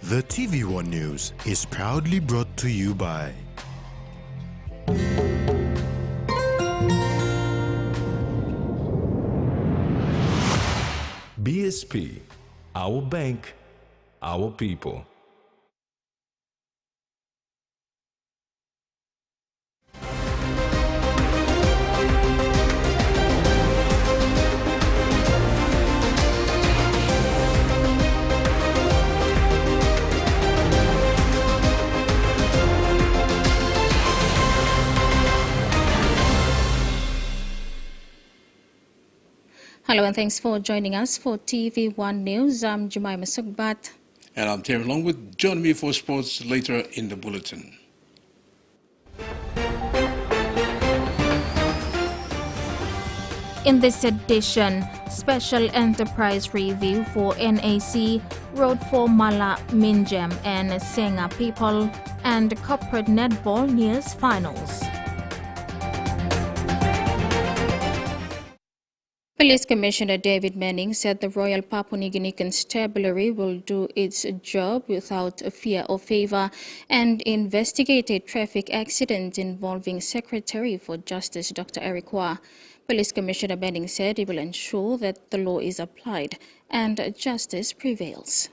The TVWAN News is proudly brought to you by BSP, our bank, our people. Hello and thanks for joining us for TV1 News. I'm Jemima Sugbat. And I'm Terry Longwood. Join me for sports later in the bulletin. In this edition, Special Enterprise Review for NAC, Road for Mala, Minjem and Senga people, and Corporate Netball News Finals. Police Commissioner David Manning said the Royal Papua New Guinea Constabulary will do its job without fear or favor and investigate a traffic accident involving Secretary for Justice Dr. Eric Wah. Police Commissioner Manning said he will ensure that the law is applied and justice prevails.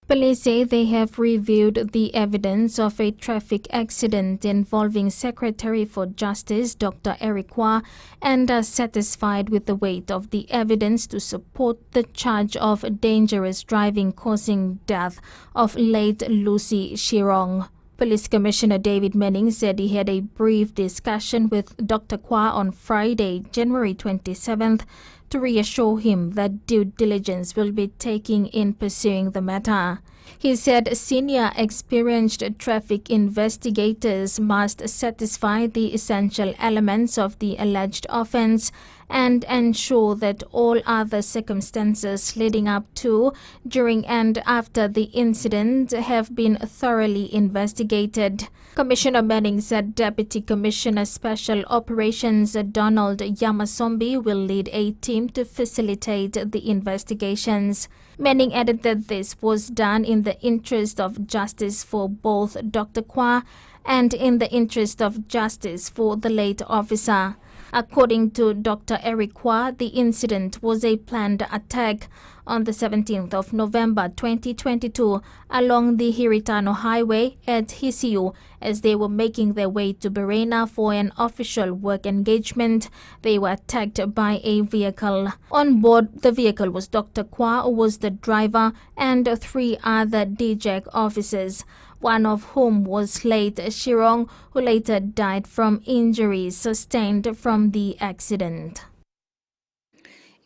Police say they have reviewed the evidence of a traffic accident involving Secretary for Justice Dr. Eric Wah and are satisfied with the weight of the evidence to support the charge of dangerous driving causing death of late Lucy Shirong. Police Commissioner David Manning said he had a brief discussion with Dr. Kwa on Friday, January 27th, to reassure him that due diligence will be taken in pursuing the matter. He said senior experienced traffic investigators must satisfy the essential elements of the alleged offense and ensure that all other circumstances leading up to, during and after the incident have been thoroughly investigated. Commissioner Manning said Deputy Commissioner Special Operations Donald Yamasombi will lead a team to facilitate the investigations. Manning added that this was done in the interest of justice for both Dr. Kwa and in the interest of justice for the late officer. According to Dr. Eric Kwa, the incident was a planned attack on the 17th of November 2022 along the Hiritano Highway at Hisiu as they were making their way to Berena for an official work engagement. They were attacked by a vehicle. On board the vehicle was Dr. Kwa, who was the driver, and 3 other DJAC officers, one of whom was late Shirong, who later died from injuries sustained from the accident.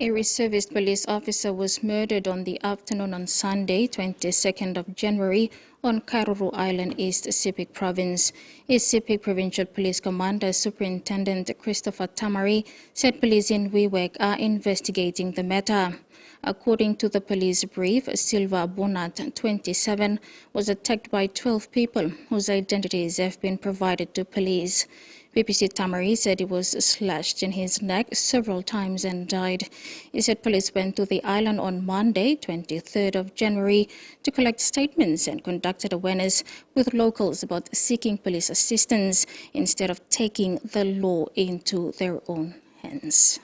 A reservist police officer was murdered on the afternoon on Sunday, 22nd of January, on Karuru Island, East Sepik Province. East Sepik Provincial Police Commander Superintendent Christopher Tamari said police in Wewak are investigating the matter. According to the police brief, Silva Bonat, 27, was attacked by 12 people whose identities have been provided to police. BBC Tamari said he was slashed in his neck several times and died. He said police went to the island on Monday, 23rd of January, to collect statements and conducted awareness with locals about seeking police assistance instead of taking the law into their own hands.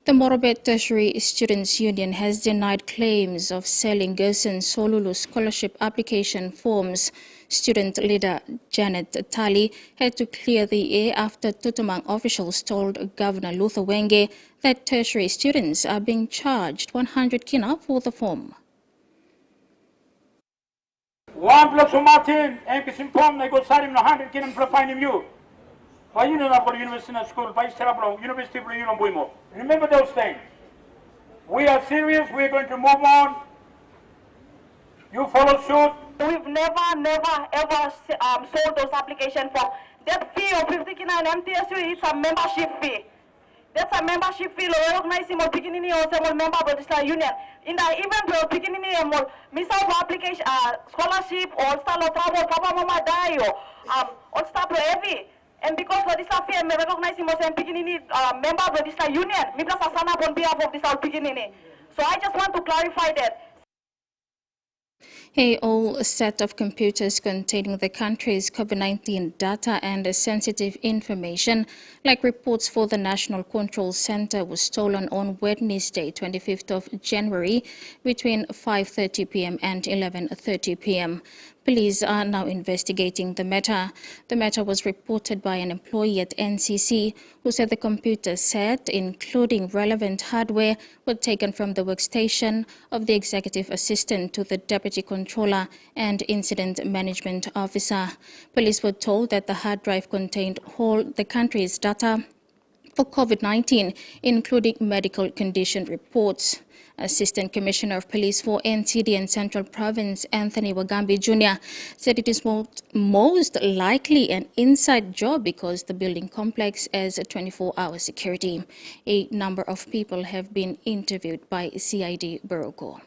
The Morobet Tertiary Students' Union has denied claims of selling Gerson Solulu scholarship application forms. Student leader Janet Tali had to clear the air after Tutumang officials told Governor Luther Wenge that tertiary students are being charged 100 kina for the form. One plus Martin, and Kisim they go sarim no 100 kina for finding you. Why you know about university school, by Serabro, University of Buimo. Remember those things. We are serious, we are going to move on. You follow suit. We've never ever sold those application forms. That fee of 50 kina in MTSU is a membership fee. That's a membership fee. Organizing more beginning or some member of the union. In the event of beginning more missile application scholarship or style of travel, Papa Mama Dayo, or start heavy. And because of this affair, I recognize him as a member of this union. Me plus Asana on behalf of this beginning. So I just want to clarify that. A whole set of computers containing the country's COVID-19 data and sensitive information, like reports for the National Control Center, was stolen on Wednesday, 25th of January, between 5:30 p.m. and 11:30 p.m. Police are now investigating the matter. The matter was reported by an employee at NCC who said the computer set, including relevant hardware, were taken from the workstation of the executive assistant to the deputy controller and incident management officer. Police were told that the hard drive contained all the country's data for COVID-19, including medical condition reports. Assistant Commissioner of Police for NCD and Central Province, Anthony Wagambi Jr., said it is most likely an inside job because the building complex has a 24-hour security. A number of people have been interviewed by CID Baroko.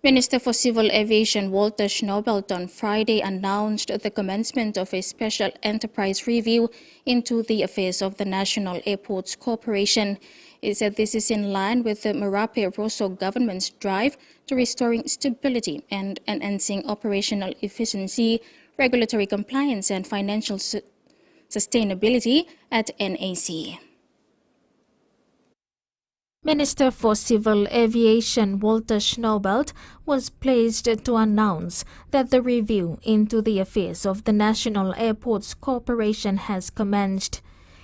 Minister for Civil Aviation Walter Schnaubelt on Friday announced the commencement of a special enterprise review into the affairs of the National Airports Corporation. He said this is in line with the Marape Rosso government's drive to restoring stability and enhancing operational efficiency, regulatory compliance and financial sustainability at NAC. Minister for Civil Aviation Walter Schnaubelt was pleased to announce that the review into the affairs of the National Airports Corporation has commenced.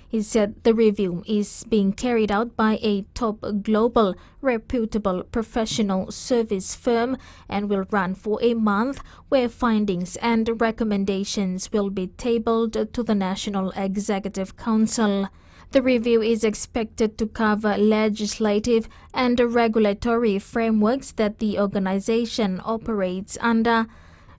He said the review is being carried out by a top global, reputable professional service firm and will run for a month, where findings and recommendations will be tabled to the National Executive Council. The review is expected to cover legislative and regulatory frameworks that the organization operates under,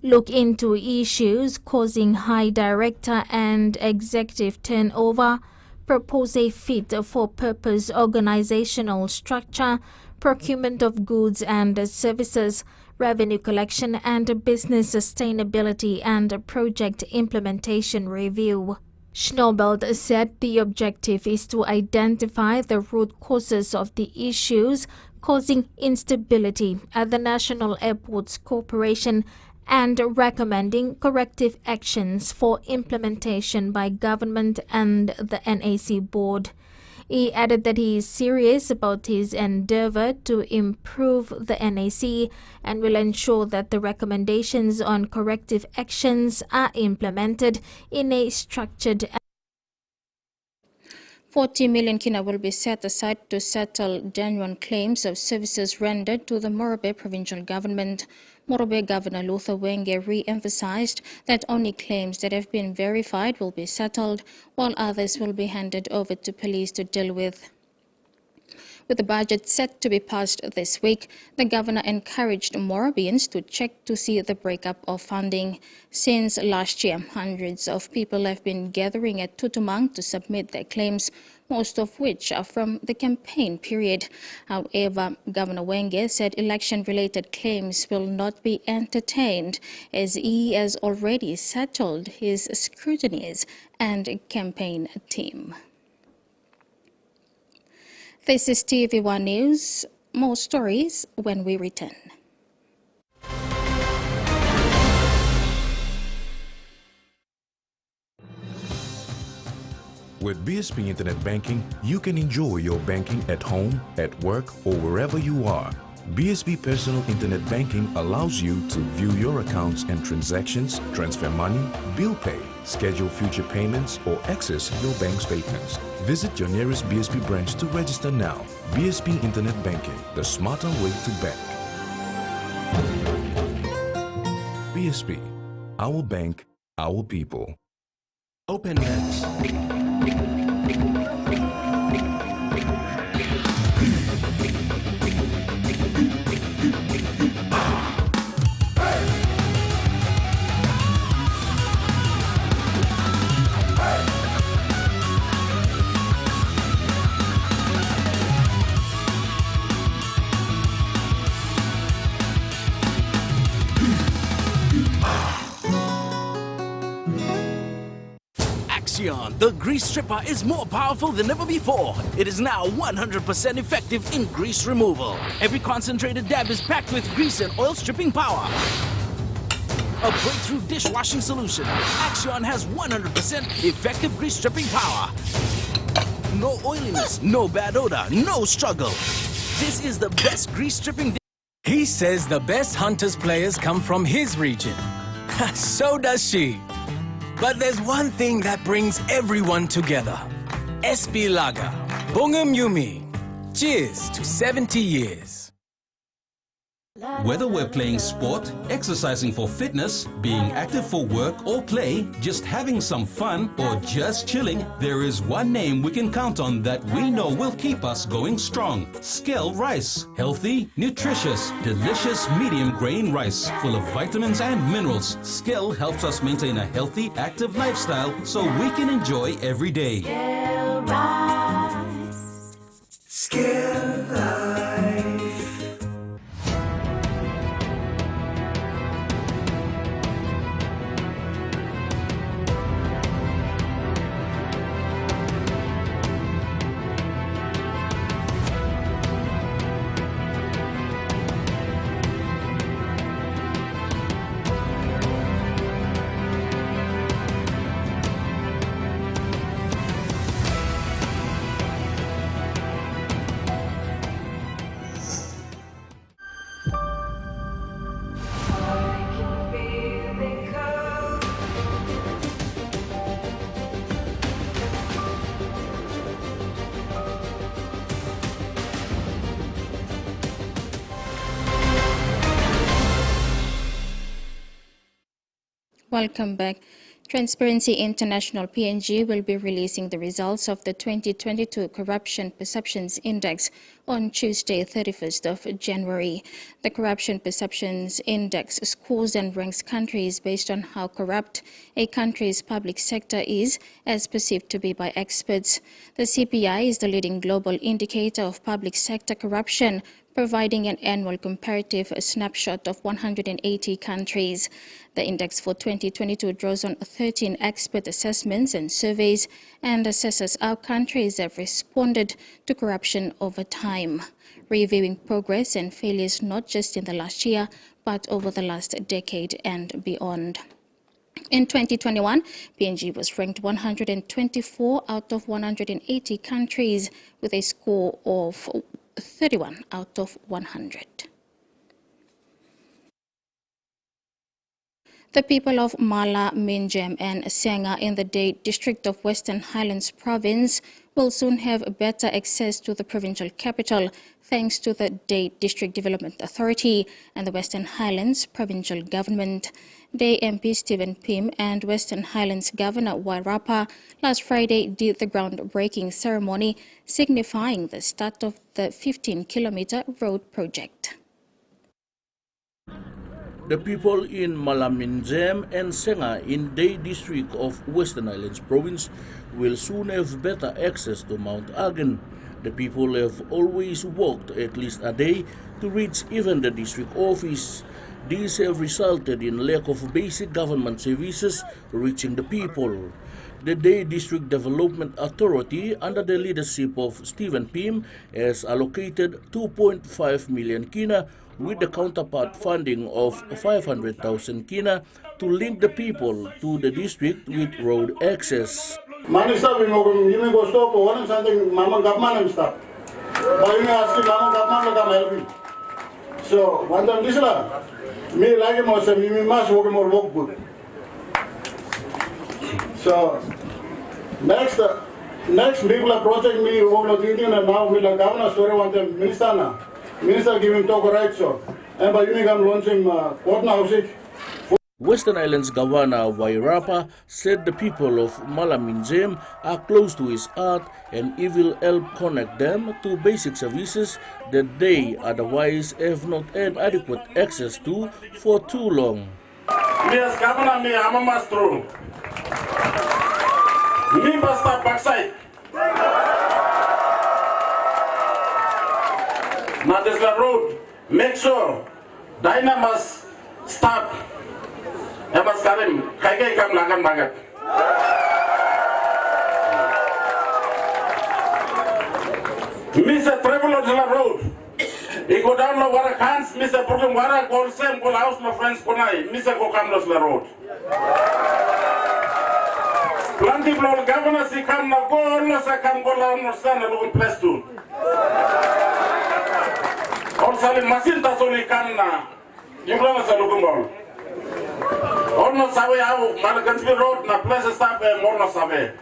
look into issues causing high director and executive turnover, propose a fit-for-purpose organizational structure, procurement of goods and services, revenue collection and business sustainability and project implementation review. Schnaubelt said the objective is to identify the root causes of the issues causing instability at the National Airports Corporation and recommending corrective actions for implementation by government and the NAC board. He added that he is serious about his endeavor to improve the NAC and will ensure that the recommendations on corrective actions are implemented in a structured 40 million kina will be set aside to settle genuine claims of services rendered to the Morobe provincial government. Morobe Governor Luther Wenge re-emphasized that only claims that have been verified will be settled, while others will be handed over to police to deal with. With the budget set to be passed this week, the governor encouraged Morobeans to check to see the breakup of funding. Since last year, hundreds of people have been gathering at Tutumang to submit their claims, most of which are from the campaign period. However, Governor Wenge said election-related claims will not be entertained, as he has already settled his scrutineers and campaign team. This is TVWAN News. More stories when we return. With BSP Internet Banking, you can enjoy your banking at home, at work, or wherever you are. BSP Personal Internet Banking allows you to view your accounts and transactions, transfer money, bill pay, schedule future payments, or access your bank statements. Visit your nearest BSP branch to register now. BSP Internet Banking, the smarter way to bank. BSP, our bank, our people. OpenNet. Axion, the grease stripper, is more powerful than ever before. It is now 100% effective in grease removal. Every concentrated dab is packed with grease and oil stripping power. A breakthrough dishwashing solution. Axion has 100% effective grease stripping power. No oiliness, no bad odor, no struggle. This is the best grease stripping. He says the best Hunters players come from his region. So does she. But there's one thing that brings everyone together. SB Lager. Bongum Yumi. Cheers to 70 years. Whether we're playing sport, exercising for fitness, being active for work or play, just having some fun, or just chilling, there is one name we can count on that we know will keep us going strong. Skell Rice. Healthy, nutritious, delicious medium grain rice full of vitamins and minerals. Skell helps us maintain a healthy, active lifestyle so we can enjoy every day. Skell Rice. Skell Life. Welcome back. Transparency International PNG will be releasing the results of the 2022 Corruption Perceptions Index on Tuesday, 31st of January. The Corruption Perceptions Index scores and ranks countries based on how corrupt a country's public sector is, as perceived to be by experts. The CPI is the leading global indicator of public sector corruption, providing an annual comparative snapshot of 180 countries. The index for 2022 draws on 13 expert assessments and surveys and assesses how countries have responded to corruption over time, reviewing progress and failures not just in the last year, but over the last decade and beyond. In 2021, PNG was ranked 124 out of 180 countries with a score of 31 out of 100. The people of Mala, Minjem and Senga in the Day District of Western Highlands Province will soon have better access to the provincial capital thanks to the Day District Development Authority and the Western Highlands Provincial Government. Day MP Stephen Pim and Western Highlands Governor Wairapa last Friday did the groundbreaking ceremony signifying the start of the 15-kilometer road project. The people in Malaminjem and Senga in Day District of Western Highlands Province will soon have better access to Mount Agen. The people have always walked at least a day to reach even the district office. These have resulted in lack of basic government services reaching the people. The Day District Development Authority, under the leadership of Stephen Pim, has allocated 2.5 million kina with the counterpart funding of 500,000 kina to link the people to the district with road access. So, one time this me like me must work more work good. So, next people are project me over thinking and now we like governor story one time minister giving talk right so and by I'm launching what now sick. Western Islands Governor Wairapa said the people of Malaminjem are close to his heart and he will help connect them to basic services that they otherwise have not had adequate access to for too long. Yes, Governor, me I'm a master. Me basta backside. Now there's the road. Make sure Dinah must stop. Emas Karim, kaya kam lagan banget. Mr. Travel on the road. He go down the water cans, Mr. Brooklyn water, go same, go house, no friends, go night. Mr. Go come the road. Plenty of governors, he come now, go, no, I come, go down, no, stand, and look place too. Also, the machine that's only come now. You know, what's a looking ball. Almost away how Madagascar road, na place stop, and almost away.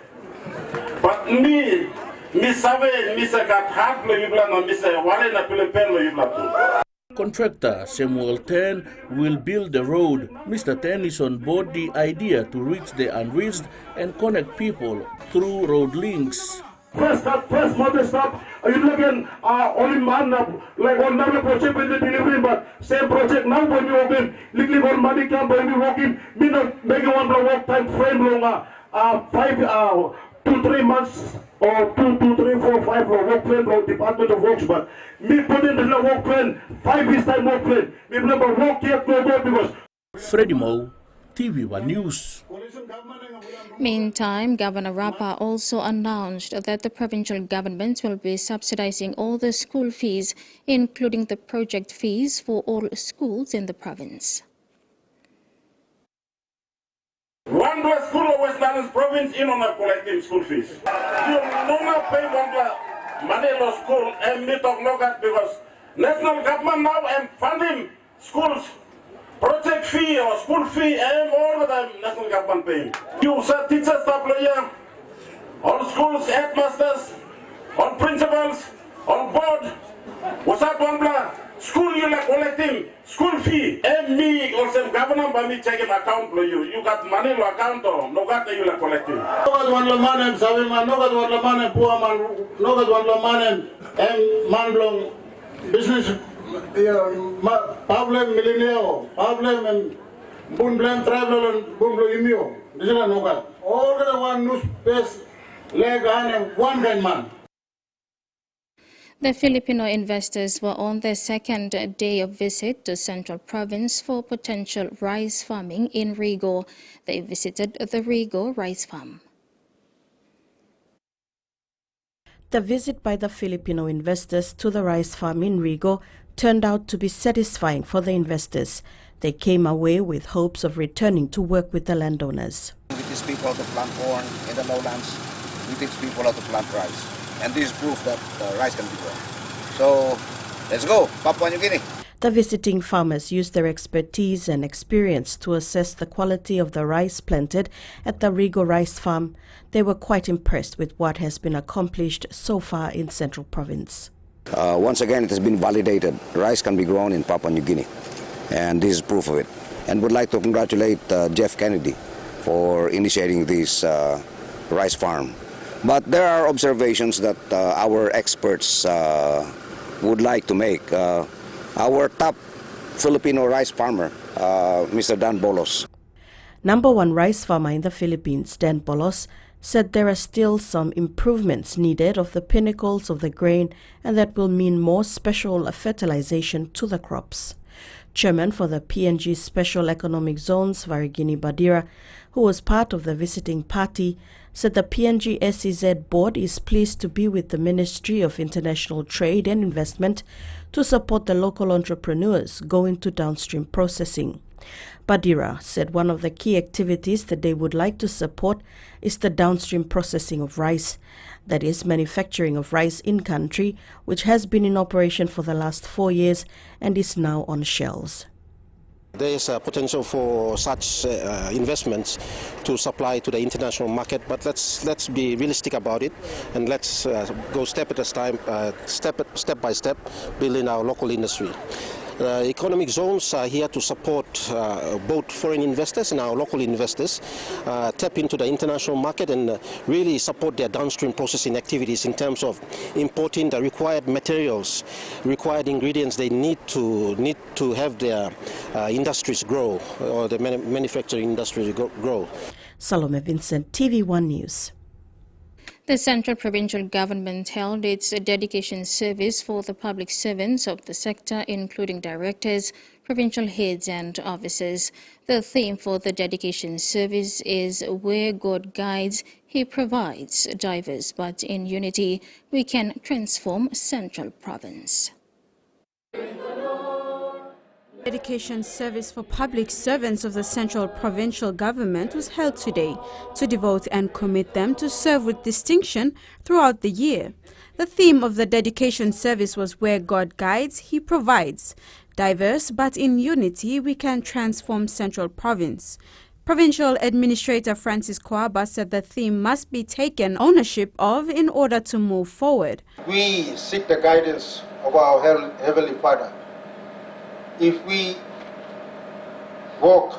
But me sabe, me se gat hard lo yubla no me se wale na Philippine lo yubla too. Contractor Samuel Ten will build the road. Mr. Ten is on board the idea to reach the unreached and connect people through road links. First stop, first mother stop. You look in only man like one another project with the delivery, but same project now when you walk in, little one money come when you walk in, me not making one walk time frame longer. 2-3 months or 2, 3, 4, 5 work plan or Department of Works, but me put in the work plan, 5 years time work plan. Me never work yet no more because. Freddie Mo, TVWAN News. Meantime, Governor Rapa also announced that the provincial government will be subsidizing all the school fees, including the project fees for all schools in the province. One school of West Islands province in on collecting school fees. You do not pay one money to school and meet of no because national government now and funding schools. Project fee or school fee and all of them national government paying. You said teachers, staff lawyer, all schools, headmasters, all principals, all board. What's that one blah? School you like collecting school fee and me also government by me checking account for you. You got money to account or no got you like collecting. No got one man sabi man, no got one man poor man, no got one man and man long business. Problem millennial, problem and boom blame travel and boom blame imio. This is no got. All the one new space leg and one kind man. The Filipino investors were on their second day of visit to Central Province for potential rice farming in Rigo. They visited the Rigo rice farm. The visit by the Filipino investors to the rice farm in Rigo turned out to be satisfying for the investors. They came away with hopes of returning to work with the landowners. We teach people how to plant corn in the lowlands. We teach people how to plant rice. And this is proof that rice can be grown. So, let's go, Papua New Guinea. The visiting farmers used their expertise and experience to assess the quality of the rice planted at the Rigo rice farm. They were quite impressed with what has been accomplished so far in Central Province. Once again, it has been validated. Rice can be grown in Papua New Guinea. And this is proof of it. And would like to congratulate Jeff Kennedy for initiating this rice farm. But there are observations that our experts would like to make. Our top Filipino rice farmer, Mr. Dan Bolos. Number one rice farmer in the Philippines, Dan Bolos, said there are still some improvements needed of the pinnacles of the grain and that will mean more special fertilization to the crops. Chairman for the PNG Special Economic Zones, Varigini Badira, who was part of the visiting party, said the PNG SEZ board is pleased to be with the Ministry of International Trade and Investment to support the local entrepreneurs going to downstream processing. Badira said one of the key activities that they would like to support is the downstream processing of rice, that is, manufacturing of rice in country, which has been in operation for the last 4 years and is now on shelves. There is a potential for such investments to supply to the international market, but let's be realistic about it, and let's go step at a time, step by step, building our local industry. Economic zones are here to support both foreign investors and our local investors tap into the international market and really support their downstream processing activities in terms of importing the required materials, required ingredients they need to have their industries grow, or the manufacturing industry grow. Salome Vincent, TV1 News. The Central Provincial Government held its dedication service for the public servants of the sector, including directors, provincial heads and officers. The theme for the dedication service is Where God Guides, He Provides. Diverse but in unity, we can transform Central Province. Dedication service for public servants of the Central Provincial Government was held today to devote and commit them to serve with distinction throughout the year. The theme of the dedication service was Where God Guides, He Provides. Diverse but in unity, we can transform Central Province. Provincial Administrator Francis Kwaba said the theme must be taken ownership of in order to move forward. We seek the guidance of our Heavenly Father. If we walk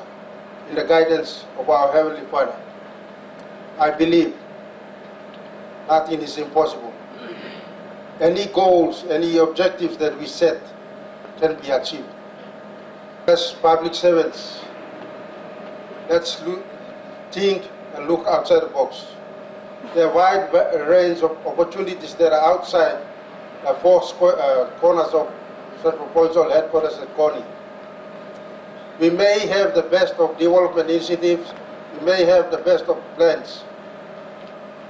in the guidance of our Heavenly Father, I believe nothing is impossible. Any goals, any objectives that we set can be achieved. As public servants, let's think and look outside the box. There are wide range of opportunities that are outside the four corners of Central Provincial Headquarters at Koni. We may have the best of development initiatives, we may have the best of plans,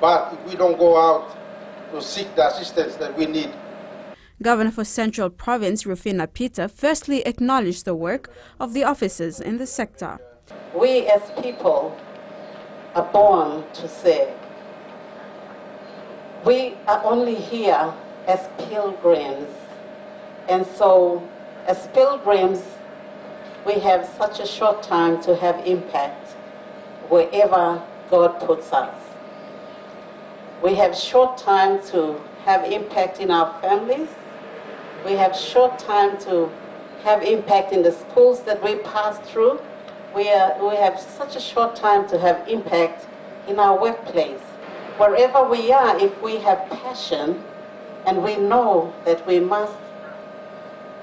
but if we don't go out to seek the assistance that we need. Governor for Central Province Rufina Peter firstly acknowledged the work of the officers in the sector. We as people are born to serve. We are only here as pilgrims. And so, as pilgrims, we have such a short time to have impact wherever God puts us. We have short time to have impact in our families. We have short time to have impact in the schools that we pass through. We have such a short time to have impact in our workplace. Wherever we are, if we have passion and we know that we must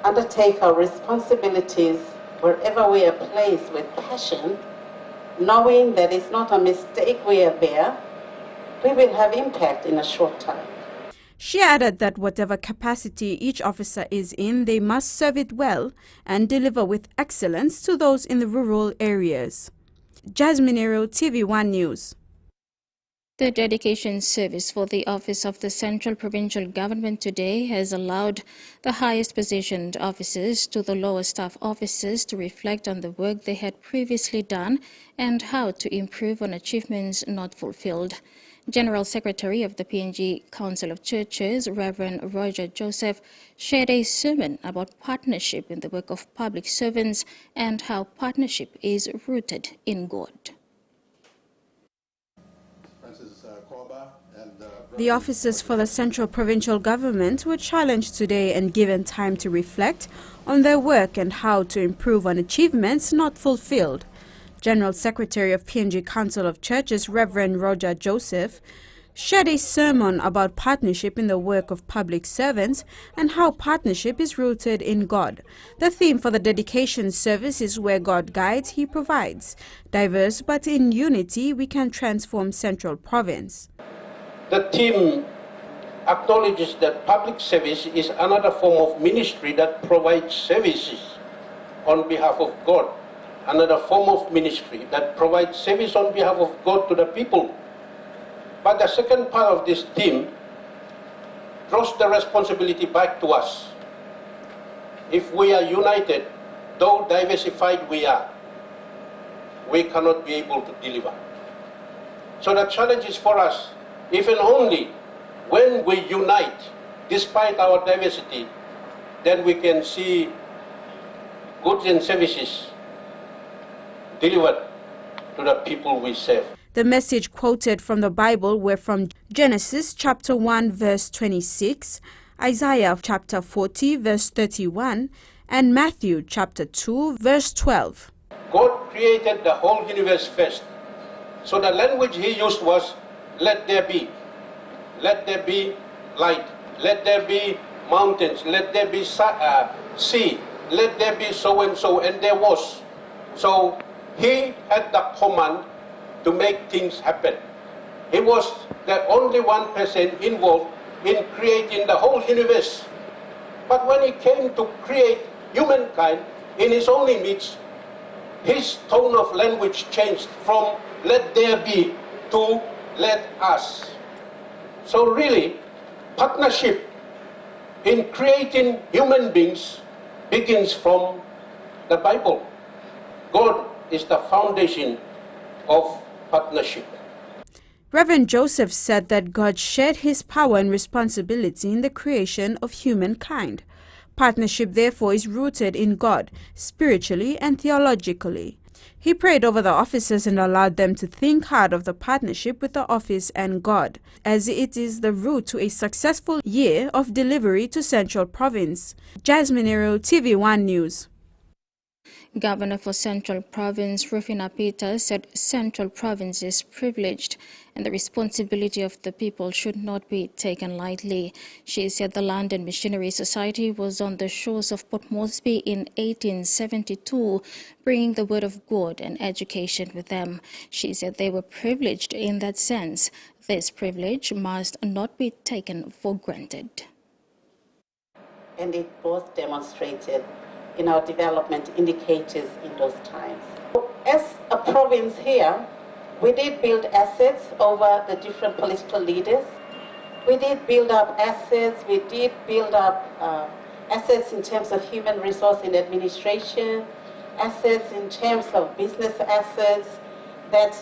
undertake our responsibilities wherever we are placed with passion, knowing that it's not a mistake we are there, we will have impact in a short time. She added that whatever capacity each officer is in, they must serve it well and deliver with excellence to those in the rural areas. Jasmine Ero, TVWAN News. The dedication service for the Office of the Central Provincial Government today has allowed the highest positioned officers to the lower staff officers to reflect on the work they had previously done and how to improve on achievements not fulfilled. General Secretary of the PNG Council of Churches, Reverend Roger Joseph, shared a sermon about partnership in the work of public servants and how partnership is rooted in God. The officers for the Central Provincial Government were challenged today and given time to reflect on their work and how to improve on achievements not fulfilled. General Secretary of PNG Council of Churches, Reverend Roger Joseph, shared a sermon about partnership in the work of public servants and how partnership is rooted in God. The theme for the dedication service is Where God Guides, He Provides. Diverse but in unity, we can transform Central Province. The theme acknowledges that public service is another form of ministry that provides services on behalf of God. Another form of ministry that provides service on behalf of God to the people. But the second part of this theme draws the responsibility back to us. If we are united, though diversified we are, we cannot be able to deliver. So the challenge is for us, if and only when we unite, despite our diversity, then we can see goods and services delivered to the people we serve. The message quoted from the Bible were from Genesis chapter 1 verse 26, Isaiah chapter 40 verse 31, and Matthew chapter 2 verse 12. God created the whole universe first. So the language he used was, let there be. Let there be light. Let there be mountains. Let there be sea. Let there be so and so. And there was. So he had the command to make things happen. He was the only one person involved in creating the whole universe. But when he came to create humankind, in his own image, his tone of language changed from let there be to let us. So really, partnership in creating human beings begins from the Bible. God is the foundation of partnership. Reverend Joseph said that God shared his power and responsibility in the creation of humankind. Partnership, therefore, is rooted in God, spiritually and theologically. He prayed over the officers and allowed them to think hard of the partnership with the office and God, as it is the root to a successful year of delivery to Central Province. Jasmine Ero, TVWAN News. Governor for Central Province, Rufina Peter, said Central Province is privileged and the responsibility of the people should not be taken lightly. She said the Land and Missionary Society was on the shores of Port Moresby in 1872, bringing the word of God and education with them. She said they were privileged in that sense. This privilege must not be taken for granted. And it was demonstrated in our development indicators in those times. As a province here, we did build assets over the different political leaders. We did build up assets. We did build up assets in terms of human resource and administration, assets in terms of business assets that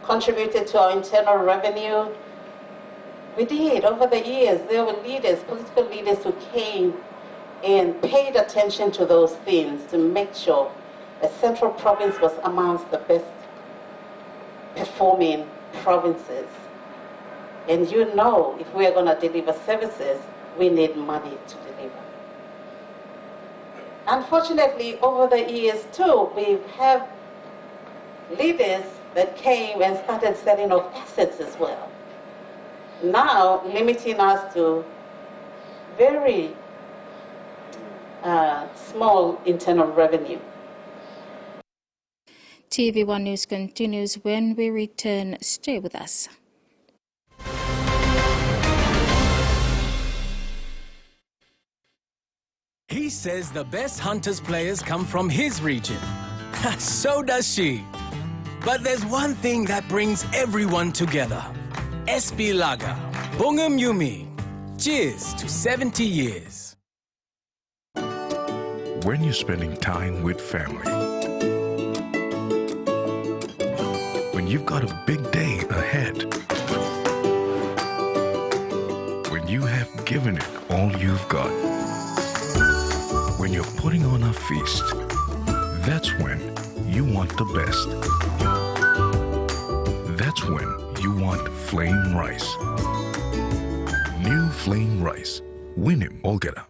contributed to our internal revenue. We did, over the years, there were leaders, political leaders who came and paid attention to those things to make sure that Central Province was amongst the best performing provinces. And you know, if we're going to deliver services, we need money to deliver. Unfortunately, over the years too, we have leaders that came and started selling off assets as well. Now, limiting us to very small internal revenue. TV1 News continues when we return. Stay with us. He says the best Hunters players come from his region. So does she. But there's one thing that brings everyone together. SP Lager. Bungum Yumi. Cheers to 70 years. When you're spending time with family, when you've got a big day ahead, when you have given it all you've got, when you're putting on a feast, that's when you want the best. That's when you want flame rice. New flame rice. Win him, Olgeta.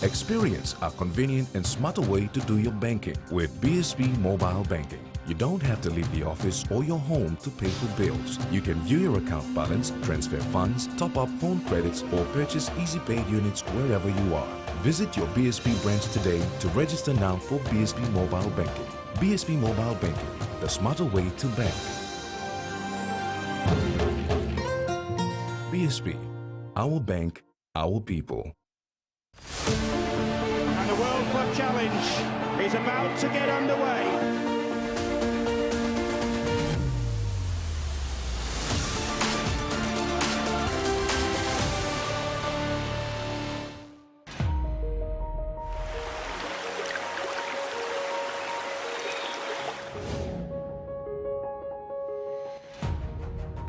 Experience a convenient and smarter way to do your banking with BSB Mobile Banking. You don't have to leave the office or your home to pay for bills. You can view your account balance, transfer funds, top up phone credits, or purchase easy paid units wherever you are. Visit your BSB branch today to register now for BSB Mobile Banking. BSB Mobile Banking, the smarter way to bank. BSB, our bank, our people. And the World Club Challenge is about to get underway.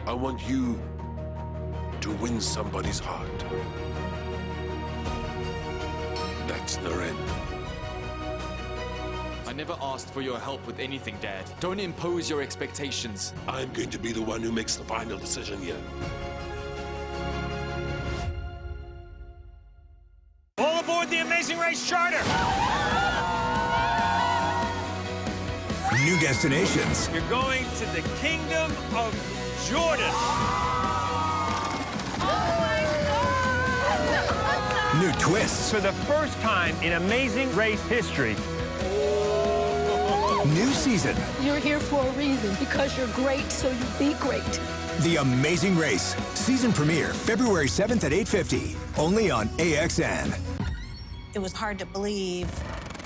I want you to win somebody's heart. That's Naren. I never asked for your help with anything, Dad. Don't impose your expectations. I'm going to be the one who makes the final decision here. All aboard the Amazing Race Charter! New destinations. You're going to the Kingdom of Jordan. New twists. For the first time in Amazing Race history. New season. You're here for a reason, because you're great, so you be great. The Amazing Race. Season premiere, February 7th at 8:50. Only on AXN. It was hard to believe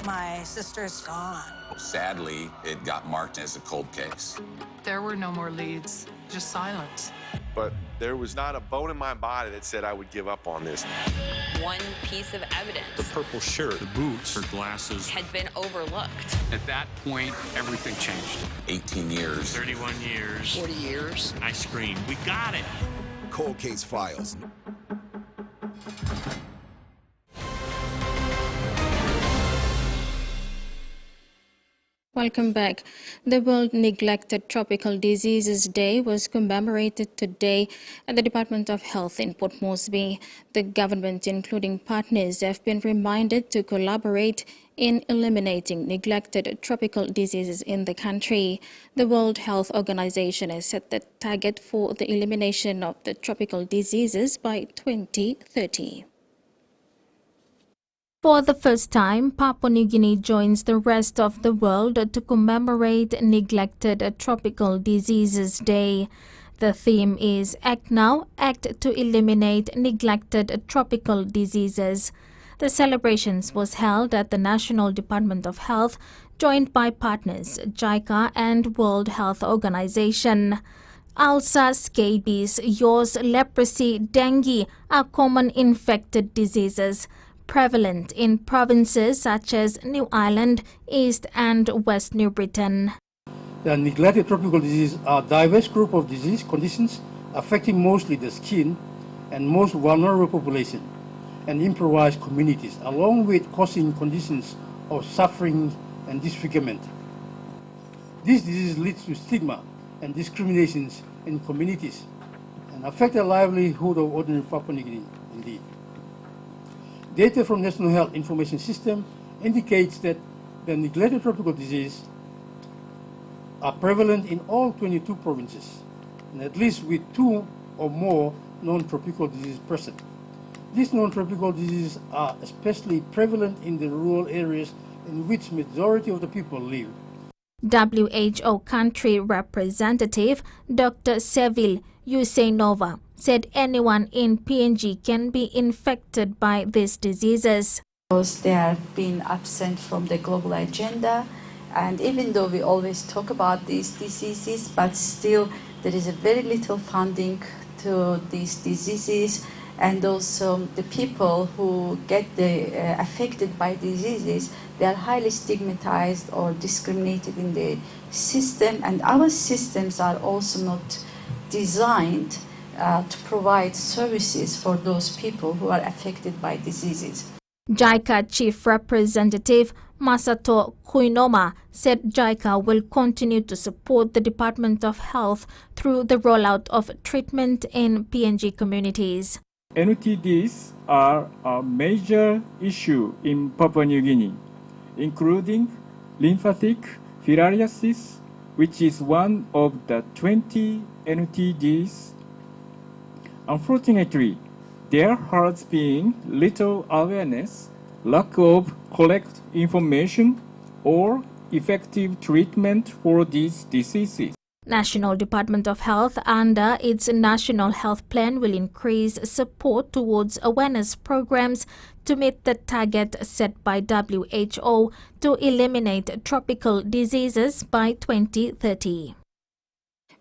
My sister's gone. Sadly, it got marked as a cold case. There were no more leads, just silence. But there was not a bone in my body that said I would give up on this. One piece of evidence. The purple shirt, the boots, her glasses. Had been overlooked. At that point, everything changed. 18 years. 31 years. 40 years. I screamed, we got it. Cold Case Files. Welcome back. The World Neglected Tropical Diseases Day was commemorated today at the Department of Health in Port Moresby. The government, including partners, have been reminded to collaborate in eliminating neglected tropical diseases in the country. The World Health Organization has set the target for the elimination of the tropical diseases by 2030. For the first time, Papua New Guinea joins the rest of the world to commemorate Neglected Tropical Diseases Day. The theme is Act Now, Act to Eliminate Neglected Tropical Diseases. The celebrations was held at the National Department of Health, joined by partners JICA and World Health Organization. Ulcer, scabies, yaws, leprosy, dengue are common infected diseases, prevalent in provinces such as New Ireland, East and West New Britain. The neglected tropical diseases are a diverse group of disease conditions affecting mostly the skin and most vulnerable population and impoverished communities, along with causing conditions of suffering and disfigurement. This disease leads to stigma and discriminations in communities and affect the livelihood of ordinary Papua New Guinea indeed. Data from National Health Information System indicates that the neglected tropical disease are prevalent in all 22 provinces, and at least with 2 or more non-tropical diseases present. These non-tropical diseases are especially prevalent in the rural areas in which majority of the people live. WHO country representative Dr. Seville Yusainova said anyone in PNG can be infected by these diseases. They have been absent from the global agenda, and even though we always talk about these diseases, but still there is a very little funding to these diseases, and also the people who get affected by diseases, they are highly stigmatized or discriminated in the system, and our systems are also not designed to provide services for those people who are affected by diseases. JICA Chief Representative Masato Kuinoma said JICA will continue to support the Department of Health through the rollout of treatment in PNG communities. NTDs are a major issue in Papua New Guinea, including lymphatic filariasis, which is one of the 20 NTDs. Unfortunately, there has been little awareness, lack of correct information, or effective treatment for these diseases. National Department of Health, under its National Health Plan, will increase support towards awareness programs to meet the target set by WHO to eliminate tropical diseases by 2030.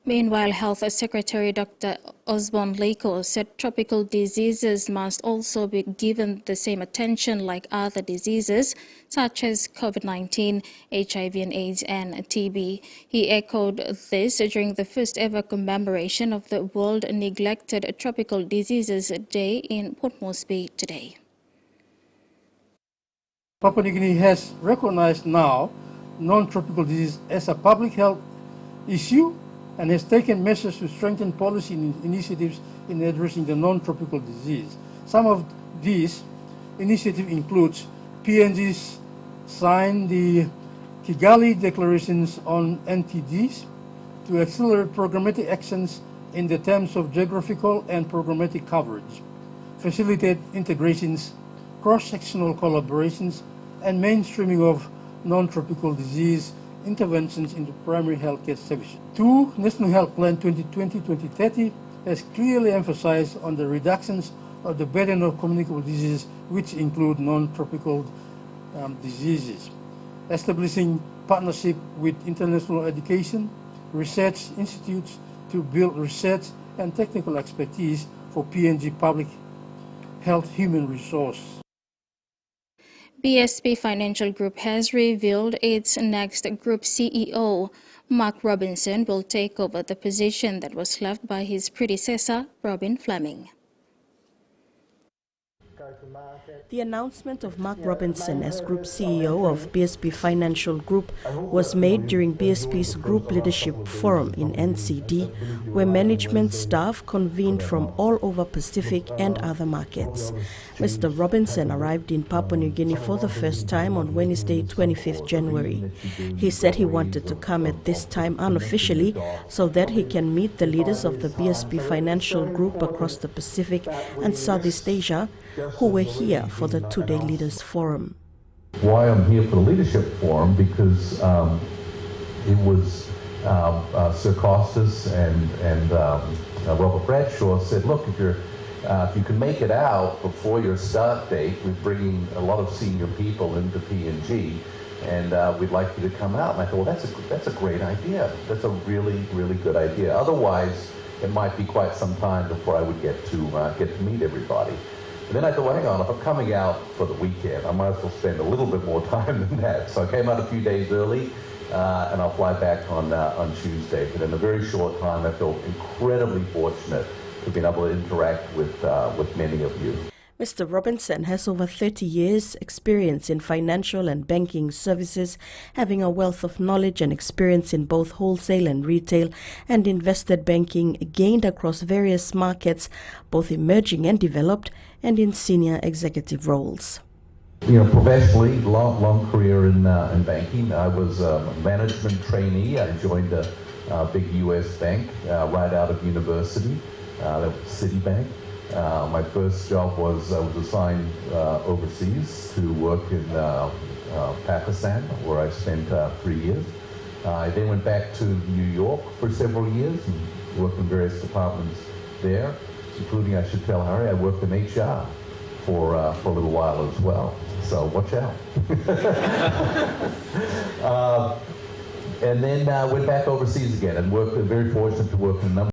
Meanwhile, Health Secretary Dr. Osborne Leiko said tropical diseases must also be given the same attention like other diseases such as COVID-19, HIV and AIDS and TB. He echoed this during the first ever commemoration of the World Neglected Tropical Diseases Day in Port Moresby today. Papua New Guinea has recognized now non-tropical disease as a public health issue and has taken measures to strengthen policy initiatives in addressing the non-tropical disease. Some of these initiatives include PNG's signed the Kigali Declarations on NTDs to accelerate programmatic actions in the terms of geographical and programmatic coverage, facilitate integrations, cross-sectional collaborations, and mainstreaming of non-tropical disease interventions into primary healthcare services. 2. National Health Plan 2020-2030 has clearly emphasized on the reductions of the burden of communicable diseases, which include non-tropical diseases, establishing partnership with international education, research institutes to build research and technical expertise for PNG public health human resource. BSP Financial Group has revealed its next group CEO. Mark Robinson will take over the position that was left by his predecessor, Robin Fleming. The announcement of Mark Robinson as Group CEO of BSP Financial Group was made during BSP's Group Leadership Forum in NCD, where management staff convened from all over Pacific and other markets. Mr. Robinson arrived in Papua New Guinea for the first time on Wednesday, 25th January. He said he wanted to come at this time unofficially so that he can meet the leaders of the BSP Financial Group across the Pacific and Southeast Asia who were here for the two-day Leaders Forum. Why I'm here for the Leadership Forum, because it was Sir Costas and Robert Bradshaw said, look, if you can make it out before your start date, we're bringing a lot of senior people into PNG, and we'd like you to come out. And I thought, well, that's a great idea. That's a really, really good idea. Otherwise, it might be quite some time before I would get to meet everybody. And then I thought, well, hang on, if I'm coming out for the weekend, I might as well spend a little bit more time than that. So I came out a few days early, and I'll fly back on Tuesday. But in a very short time, I felt incredibly fortunate to have been able to interact with many of you. Mr. Robinson has over 30 years' experience in financial and banking services, having a wealth of knowledge and experience in both wholesale and retail and invested banking gained across various markets, both emerging and developed, and in senior executive roles. You know, professionally, long career in banking. I was a management trainee. I joined a big U.S. bank right out of university, that was Citibank. My first job was I was assigned overseas to work in Pakistan, where I spent 3 years. I then went back to New York for several years and worked in various departments there, including, I should tell Harry, I worked in HR for a little while as well. So watch out. And then went back overseas again and worked. Very fortunate to work in a number